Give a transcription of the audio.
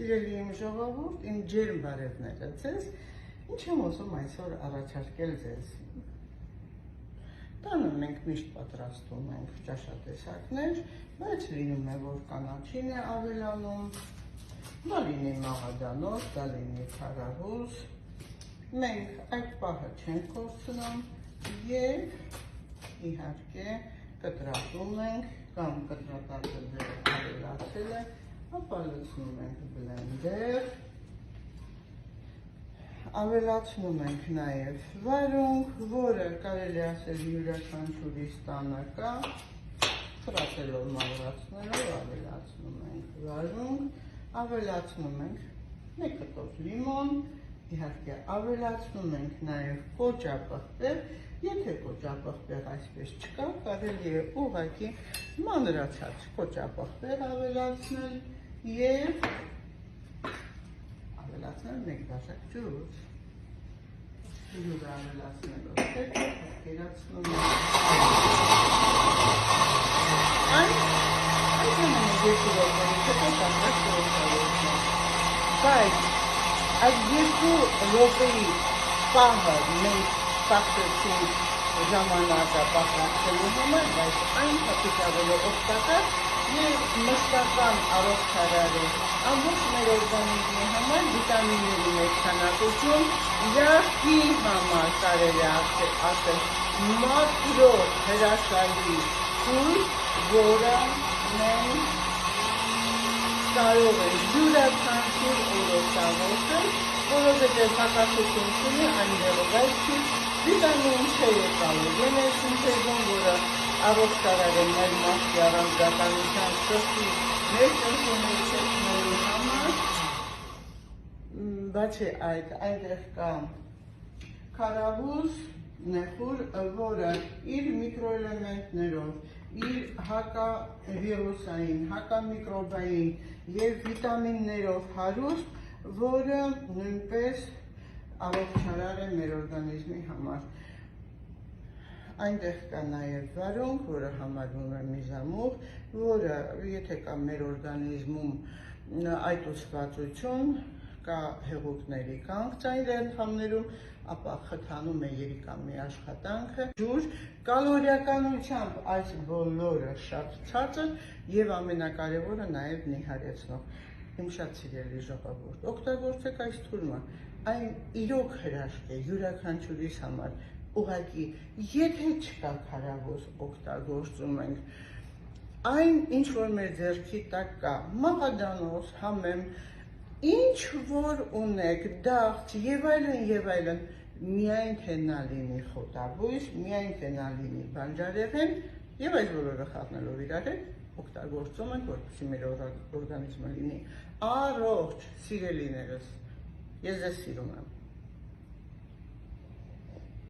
Սիրելի իմ ժողովուրդ, իմ ջերմ բարևները ձեզ, ինչ եմ ուզում այսօր առաջարկել ձեզ։ Տանը մենք միշտ պատրաստում ենք ճաշատեսակներ, բայց լինում է, որ կանաչին է ավելանում, դա լինի մաղադանոց, դա լինի քարահուս։ Մենք այդ պահը չենք կորցնում և իհարկե կտրատում ենք կամ կտրատածը դերը ավելացել է, ապա լցնում ենք բլենդեր, ավելացնում ենք նաև վարունգ, որը կարելի ասել յուրաքանչյուրիս տանը կա, թրացելով մաղրացնելով ավելացնում ենք վարունգ, ավելացնում ենք մեկ կտոր լիմոն, իհարկե ավելացնում ենք նաև կոճապղպեղ, եթե կոճապղպեղ այսպես չկա, կարելի է ուղղակի մանրացած կոճապղպեղ ավելացնել և ավելացնել մեկ բաժակ ջուր։ Ջուրը ավելացնելով հետո պատկերացնում այդ ժամանակ երկու րոպեից հետո պատրաստ կորցալոցն։ Բայց այդ երկու րոպեի պահը մենք սաղթեցինք ժամանակը պատրաստելու համար, բայց այն հատիկավելու օգտակար և մշտական առողջարար է ամբողջ մեր օրգանիզմի համար վիտամինների մեծ քանակություն, յախի համար կարելի ասել մակրո հրաշալի խույս, որը մենք կարող ենք յուրաքանչյուր օր օգտագործել, որովհետև հակասություն չունի այնտեղով այդքի վիտամին Չ-ը կալորիան է սինթեզում, որը առողջարար է մեր մաշկի առանձնականության սրտի մեր տնտեսությունների համար։ Բացի այդ, այնտեղ կա քարահուս, նեխուր, որը իր միկրոէլեմենտներով, իր հակավիրուսային, հակամիկրոբային և վիտամիններով հարուստ, որը նույնպես առողջարար է մեր օրգանիզմի համար։ Այնտեղ կա նաև վարունգ, որը համարվում է միզամուղ, որը եթե կա մեր օրգանիզմում այտուցվածություն, կա հեղուկների կանգ ծայր անդամներում, ապա խթանում է երիկամի աշխատանքը, ջուր, կալորիականությամբ այս բոլորը շատ ցածր և ամենակարևորը նաև նիհարեցնող։ Իմ շատ սիրելի ժողովուրդ, օգտագործեք այս թուրմը, այն իրոք հրաշք է յուրաքանչյուրիս համար, ուղղակի եթե չկա քարահուս օգտագործում ենք այն ինչ որ մեր ձեռքի տակ կա, մաղադանոց, համեմ, ինչ որ ունեք, դաղց և այլն, միայն թե նա լինի խոտաբույս, միայն թե նա լինի բանջարեղեն և այս բոլորը խառնելով իրար հետ օգտագործում ենք, որպեսզի մեր օրգանիզմը լինի առողջ, սիրելիներս, ես ձեզ սիրում եմ։